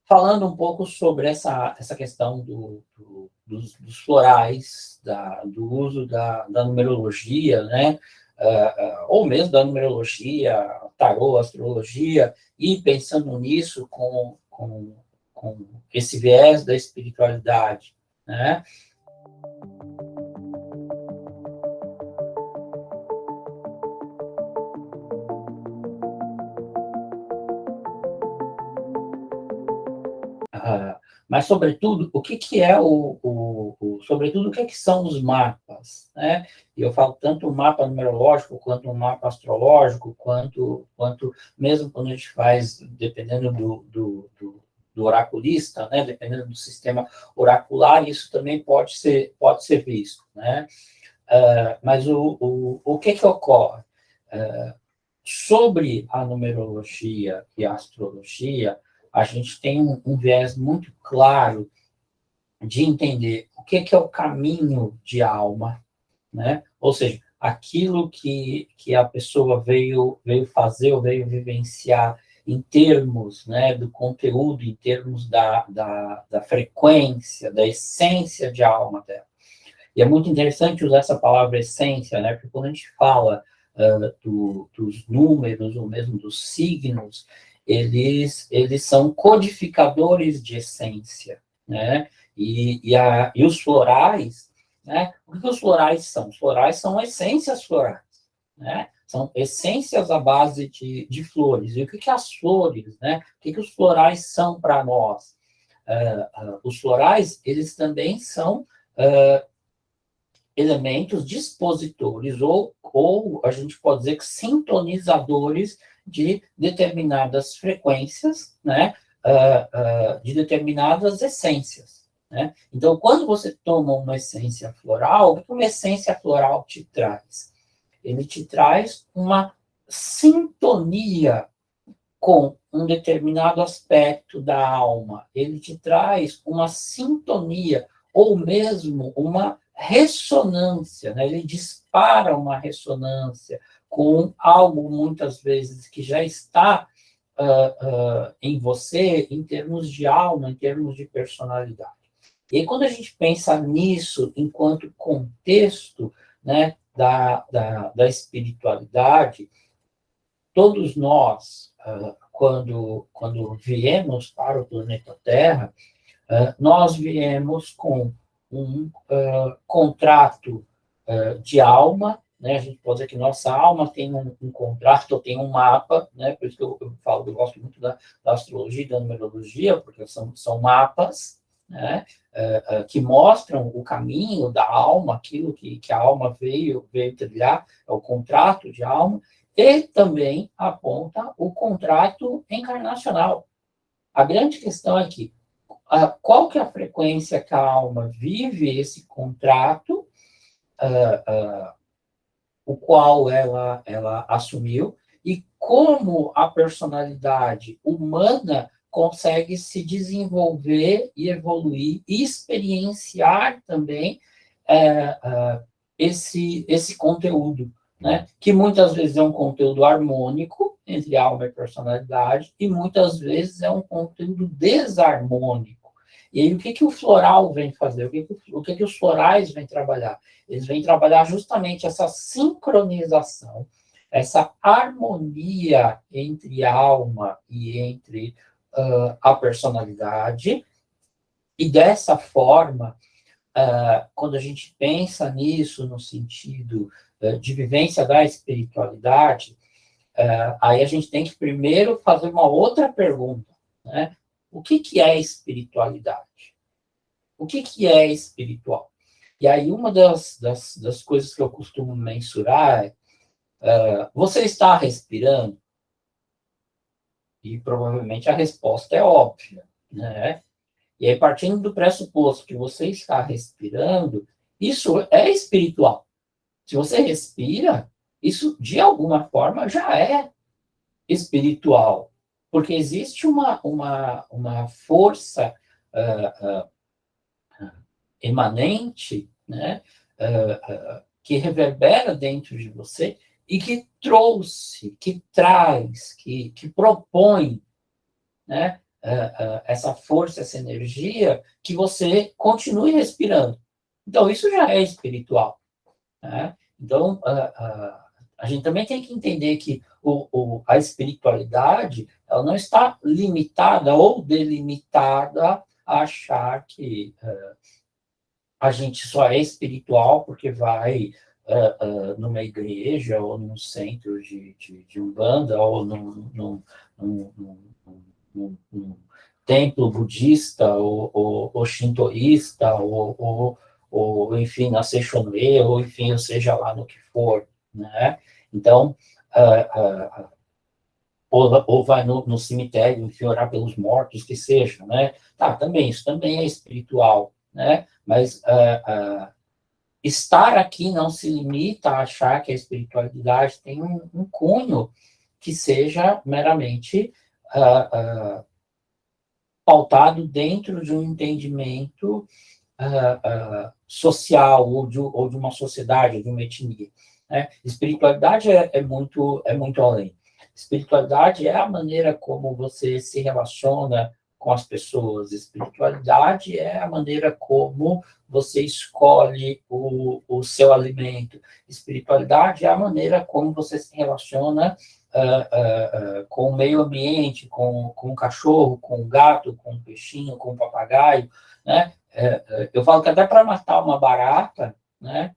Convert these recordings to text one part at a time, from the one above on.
falando um pouco sobre essa questão dos florais, do uso da numerologia, né? Ou mesmo da numerologia, tarô, astrologia, e pensando nisso com esse viés da espiritualidade, né? Mas, sobretudo, o que é sobretudo, o que são os mapas, né? E eu falo tanto o mapa numerológico, quanto o mapa astrológico, quanto mesmo quando a gente faz, dependendo do oraculista, né? Dependendo do sistema oracular, isso também pode ser visto, né? Mas o que ocorre? Sobre a numerologia e a astrologia, a gente tem um viés muito claro de entender o que é o caminho de alma, né? Ou seja, aquilo que a pessoa veio fazer ou veio vivenciar em termos, né, do conteúdo, em termos da frequência, da essência de alma dela. E é muito interessante usar essa palavra essência, né? Porque quando a gente fala dos números, ou mesmo dos signos, eles são codificadores de essência, né? E os florais, né? O que os florais são? Os florais são essências florais, né? São essências à base de flores. E o que as flores, né? O que os florais são para nós? Os florais, eles também são elementos dispositores, ou a gente pode dizer que sintonizadores de determinadas frequências, né, de determinadas essências. Né? Então, quando você toma uma essência floral, o que uma essência floral te traz? Ele te traz uma sintonia com um determinado aspecto da alma, ele te traz uma sintonia, ou mesmo uma ressonância, né? Ele dispara uma ressonância com algo, muitas vezes, que já está em você, em termos de alma, em termos de personalidade. E aí, quando a gente pensa nisso enquanto contexto, né, da espiritualidade, todos nós, quando viemos para o planeta Terra, nós viemos com um contrato de alma, né? A gente pode dizer que nossa alma tem um contrato, tem um mapa, né? Por isso que eu falo que eu gosto muito da astrologia e da numerologia, porque são mapas, né? Que mostram o caminho da alma, aquilo que a alma veio trilhar, é o contrato de alma, e também aponta o contrato encarnacional. A grande questão é que qual que é a frequência que a alma vive esse contrato, o qual ela assumiu, e como a personalidade humana consegue se desenvolver e evoluir e experienciar também esse conteúdo, né? Que muitas vezes é um conteúdo harmônico entre alma e personalidade, e muitas vezes é um conteúdo desarmônico. E aí, o que o floral vem fazer? O que os florais vêm trabalhar? Eles vêm trabalhar justamente essa sincronização, essa harmonia entre alma e entre a personalidade, e dessa forma, quando a gente pensa nisso no sentido de vivência da espiritualidade, aí a gente tem que primeiro fazer uma outra pergunta, né? O que é espiritualidade? O que é espiritual? E aí uma das coisas que eu costumo mensurar é, você está respirando? E provavelmente a resposta é óbvia, né? E aí, partindo do pressuposto que você está respirando, isso é espiritual. Se você respira, isso de alguma forma já é espiritual, porque existe uma força emanente, né, que reverbera dentro de você e que trouxe, que traz, que propõe, né, essa força, essa energia, que você continue respirando. Então, isso já é espiritual, né? Então, a gente também tem que entender que a espiritualidade, ela não está limitada ou delimitada a achar que a gente só é espiritual porque vai numa igreja ou num centro de Umbanda ou num templo budista ou shintoísta ou, enfim, na Seichonoye, ou, enfim, ou seja lá no que for, né? Então, ou vai no cemitério, enfim, orar pelos mortos, que seja, né? Tá, também, isso também é espiritual, né? Mas estar aqui não se limita a achar que a espiritualidade tem um cunho que seja meramente pautado dentro de um entendimento social ou de uma sociedade, de uma etnia, né? Espiritualidade é muito além. Espiritualidade é a maneira como você se relaciona com as pessoas. Espiritualidade é a maneira como você escolhe o seu alimento. Espiritualidade é a maneira como você se relaciona com o meio ambiente, com o cachorro, com o gato, com o peixinho, com o papagaio, né? Eu falo que até para matar uma barata, né?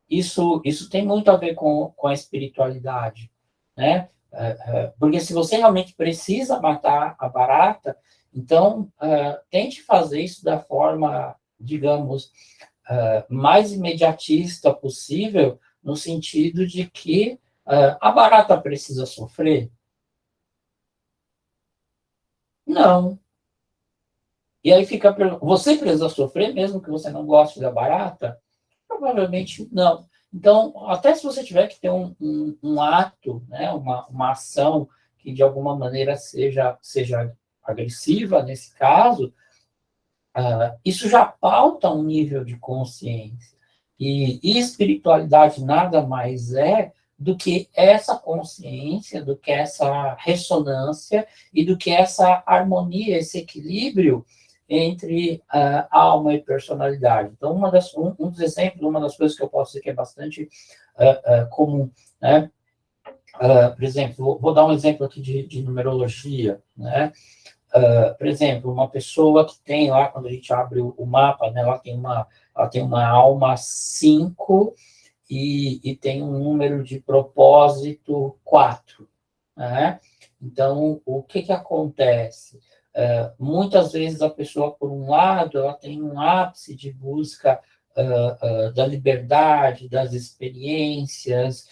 Isso tem muito a ver com a espiritualidade, né? Porque se você realmente precisa matar a barata, então tente fazer isso da forma, digamos, mais imediatista possível, no sentido de que a barata precisa sofrer? Não. E aí fica a pergunta, você precisa sofrer mesmo que você não goste da barata? Provavelmente não. Então, até se você tiver que ter um ato, né, uma ação que de alguma maneira seja agressiva nesse caso, isso já pauta um nível de consciência. E espiritualidade nada mais é do que essa consciência, do que essa ressonância e do que essa harmonia, esse equilíbrio entre alma e personalidade. Então, um dos exemplos, uma das coisas que eu posso dizer que é bastante comum, né? Por exemplo, vou dar um exemplo aqui de numerologia, né? Por exemplo, uma pessoa que tem lá, quando a gente abre o mapa, né, ela tem uma alma 5 e tem um número de propósito 4, né? Então, o que acontece? Muitas vezes a pessoa, por um lado, ela tem um ápice de busca da liberdade, das experiências,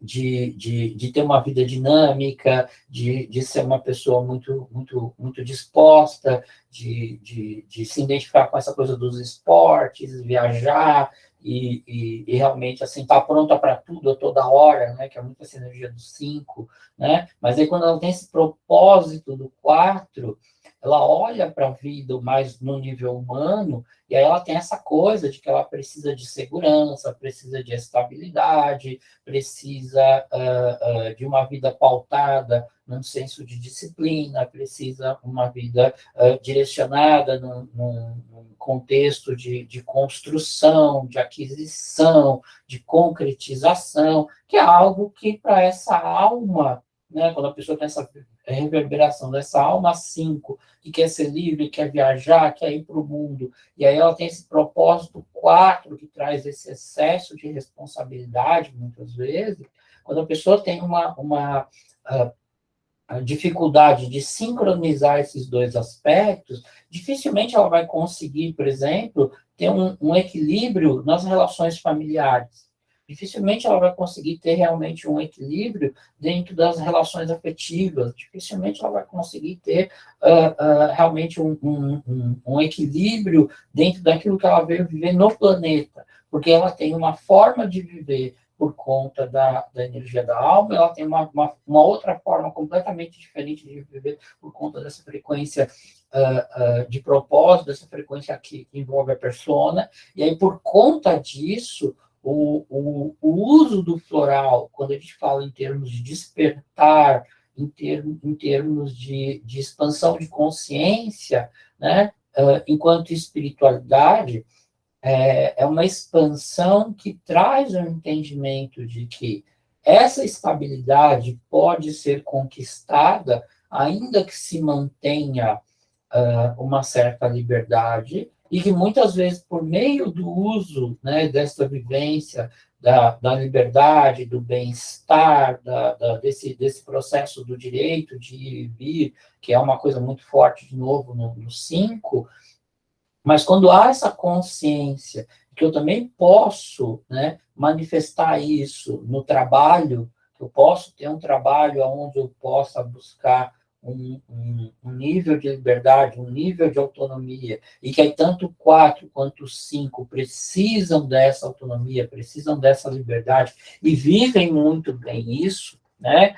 de ter uma vida dinâmica, de ser uma pessoa muito disposta, de se identificar com essa coisa dos esportes, viajar e realmente assim estar pronta para tudo a toda hora, né? Que é muito essa energia do 5, né? Mas aí quando ela tem esse propósito do 4, ela olha para a vida mais no nível humano e aí ela tem essa coisa de que ela precisa de segurança, precisa de estabilidade, precisa de uma vida pautada num senso de disciplina, precisa uma vida direcionada num contexto de construção, de aquisição, de concretização, que é algo que para essa alma, né, quando a pessoa tem essa reverberação dessa alma 5, que quer ser livre, quer viajar, quer ir para o mundo, e aí ela tem esse propósito 4, que traz esse excesso de responsabilidade, muitas vezes, quando a pessoa tem uma dificuldade de sincronizar esses dois aspectos, dificilmente ela vai conseguir, por exemplo, ter um equilíbrio nas relações familiares. Dificilmente ela vai conseguir ter realmente um equilíbrio dentro das relações afetivas. Dificilmente ela vai conseguir ter realmente um equilíbrio dentro daquilo que ela veio viver no planeta, porque ela tem uma forma de viver por conta da energia da alma, ela tem uma outra forma completamente diferente de viver por conta dessa frequência de propósito, dessa frequência que envolve a persona, e aí por conta disso, o uso do floral, quando a gente fala em termos de despertar em termos de expansão de consciência, né? Enquanto espiritualidade, é uma expansão que traz um entendimento de que essa estabilidade pode ser conquistada, ainda que se mantenha uma certa liberdade, e que muitas vezes, por meio do uso, né, dessa vivência da liberdade, do bem-estar, desse processo do direito de ir e vir, que é uma coisa muito forte, de novo, no 5, mas quando há essa consciência que eu também posso, né, manifestar isso no trabalho, eu posso ter um trabalho onde eu possa buscar um nível de liberdade, um nível de autonomia, e que aí tanto o 4 quanto o 5 precisam dessa autonomia, precisam dessa liberdade, e vivem muito bem isso, né?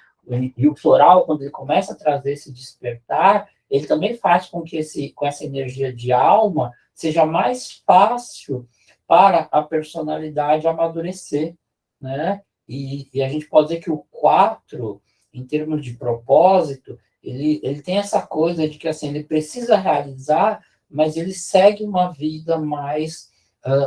E o floral, quando ele começa a trazer esse despertar, ele também faz com que com essa energia de alma seja mais fácil para a personalidade amadurecer, né? E a gente pode dizer que o 4, em termos de propósito, ele tem essa coisa de que assim, ele precisa realizar, mas ele segue uma vida mais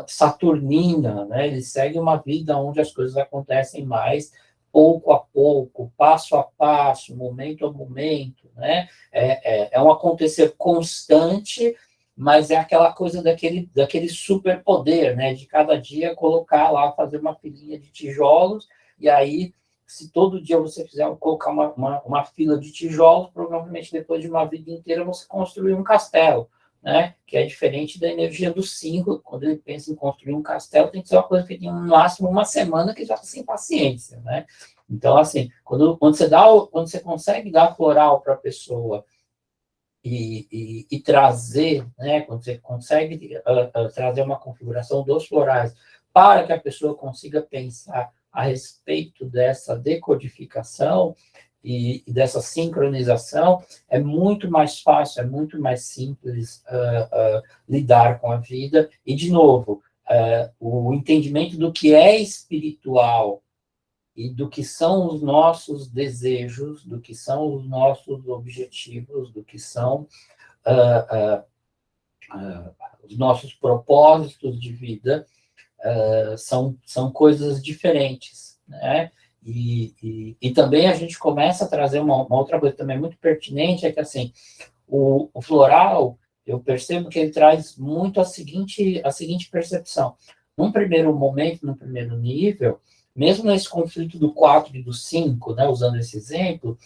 saturnina, né? Ele segue uma vida onde as coisas acontecem mais pouco a pouco, passo a passo, momento a momento, né? É um acontecer constante, mas é aquela coisa daquele superpoder, né? De cada dia colocar lá, fazer uma filinha de tijolos, e aí, se todo dia você fizer colocar uma fila de tijolos, provavelmente depois de uma vida inteira você construir um castelo, né? Que é diferente da energia do 5, quando ele pensa em construir um castelo, tem que ser uma coisa que tem no máximo uma semana, que já está sem paciência, né? Então, assim, quando você consegue dar floral para a pessoa e trazer, né, quando você consegue trazer uma configuração dos florais para que a pessoa consiga pensar a respeito dessa decodificação e dessa sincronização, é muito mais fácil, é muito mais simples lidar com a vida. E, de novo, o entendimento do que é espiritual e do que são os nossos desejos, do que são os nossos objetivos, do que são os nossos propósitos de vida, são coisas diferentes, né? E também a gente começa a trazer uma outra coisa também muito pertinente, é que assim, o floral, eu percebo que ele traz muito a seguinte percepção. Num primeiro momento, num primeiro nível, mesmo nesse conflito do 4 e do 5, né, usando esse exemplo,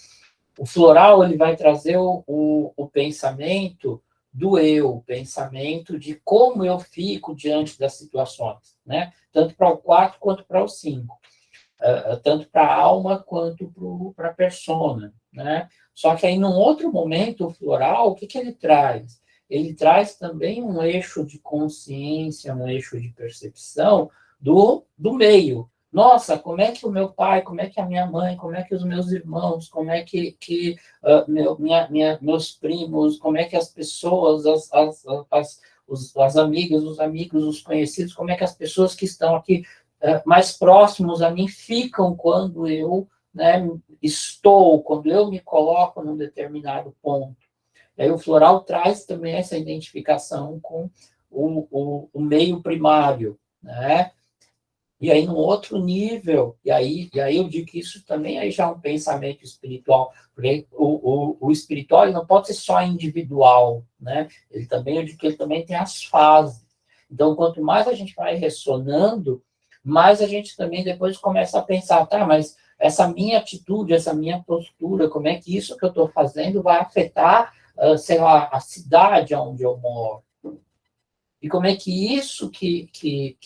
o floral ele vai trazer o pensamento do eu, o pensamento de como eu fico diante das situações, né? Tanto para o 4 quanto para o 5. Tanto para a alma quanto para a persona, né? Só que aí, num outro momento, o floral, o que ele traz? Ele traz também um eixo de consciência, um eixo de percepção do meio. Nossa, como é que o meu pai, como é que a minha mãe, como é que os meus irmãos, como é que meus primos, como é que as pessoas, as amigas, os amigos, os conhecidos, como é que as pessoas que estão aqui mais próximos a mim ficam quando eu, né, quando eu me coloco num determinado ponto. E aí o floral traz também essa identificação com o meio primário, né? E aí, num outro nível, e aí eu digo que isso também aí já é um pensamento espiritual, porque o espiritual ele não pode ser só individual, né? Eu digo que ele também tem as fases. Então, quanto mais a gente vai ressonando, mais a gente também depois começa a pensar, tá, mas essa minha atitude, essa minha postura, como é que isso que eu estou fazendo vai afetar, sei lá, a cidade onde eu moro? E como é que isso que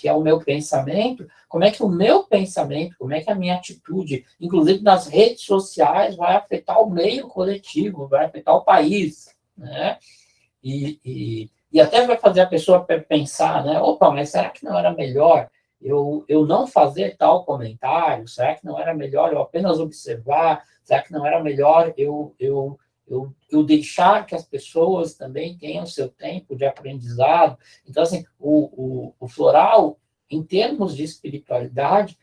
é o meu pensamento, como é que o meu pensamento, como é que a minha atitude, inclusive nas redes sociais, vai afetar o meio coletivo, vai afetar o país, né? E até vai fazer a pessoa pensar, né? Opa, mas será que não era melhor eu não fazer tal comentário? Será que não era melhor eu apenas observar? Será que não era melhor eu deixar que as pessoas também tenham seu tempo de aprendizado? Então, assim, o floral, em termos de espiritualidade,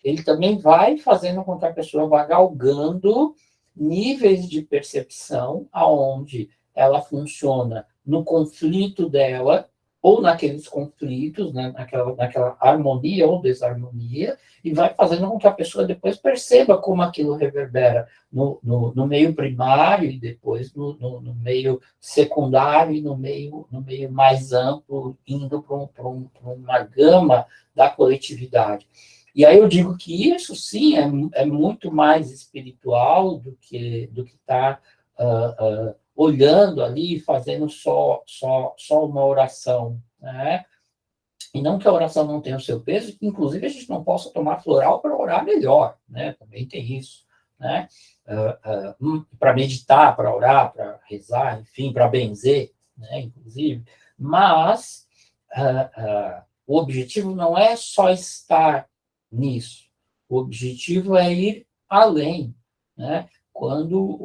ele também vai fazendo com que a pessoa vá galgando níveis de percepção aonde ela funciona no conflito dela, ou naqueles conflitos, né, naquela harmonia ou desarmonia, e vai fazendo com que a pessoa depois perceba como aquilo reverbera no meio primário e depois no meio secundário e no meio mais amplo, indo para uma gama da coletividade. E aí eu digo que isso, sim, é muito mais espiritual do que estar olhando ali, fazendo só uma oração, né? E não que a oração não tenha o seu peso, que inclusive a gente não possa tomar floral para orar melhor, né? Também tem isso, né? Para meditar, para orar, para rezar, enfim, para benzer, né? Inclusive. Mas o objetivo não é só estar nisso. O objetivo é ir além, né? Quando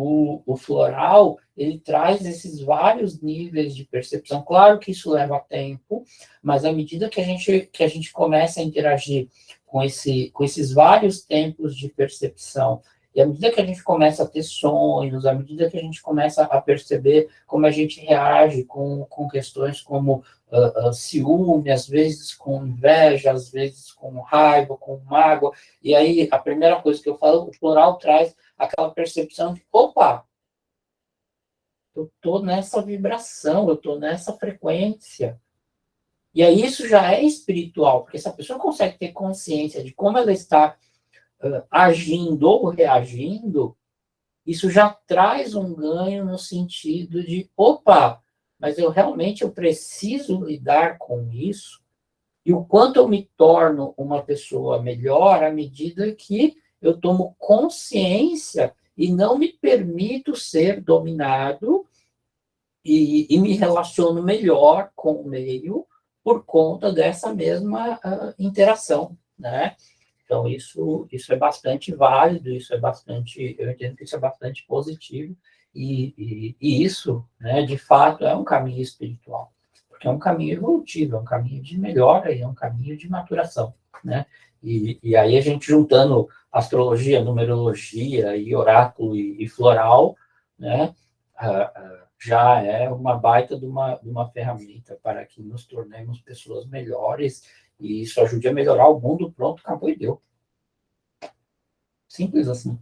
o floral ele traz esses vários níveis de percepção. Claro que isso leva tempo, mas à medida que a gente começa a interagir com esses vários tempos de percepção, e à medida que a gente começa a ter sonhos, à medida que a gente começa a perceber como a gente reage com questões como ciúme, às vezes com inveja, às vezes com raiva, com mágoa, e aí a primeira coisa que eu falo, o floral traz aquela percepção de, opa, eu estou nessa vibração, eu estou nessa frequência. E aí isso já é espiritual, porque se a pessoa consegue ter consciência de como ela está agindo ou reagindo, isso já traz um ganho no sentido de, opa, mas eu preciso lidar com isso, e o quanto eu me torno uma pessoa melhor à medida que eu tomo consciência e não me permito ser dominado e me relaciono melhor com o meio por conta dessa mesma interação, né? Então, isso é bastante válido, eu entendo que isso é bastante positivo, e isso, né, de fato, é um caminho espiritual, porque é um caminho evolutivo, é um caminho de melhora e é um caminho de maturação, né? E aí a gente juntando astrologia, numerologia e oráculo e floral, né, já é uma baita de uma ferramenta para que nos tornemos pessoas melhores e isso ajude a melhorar o mundo, pronto, acabou e deu. Simples assim.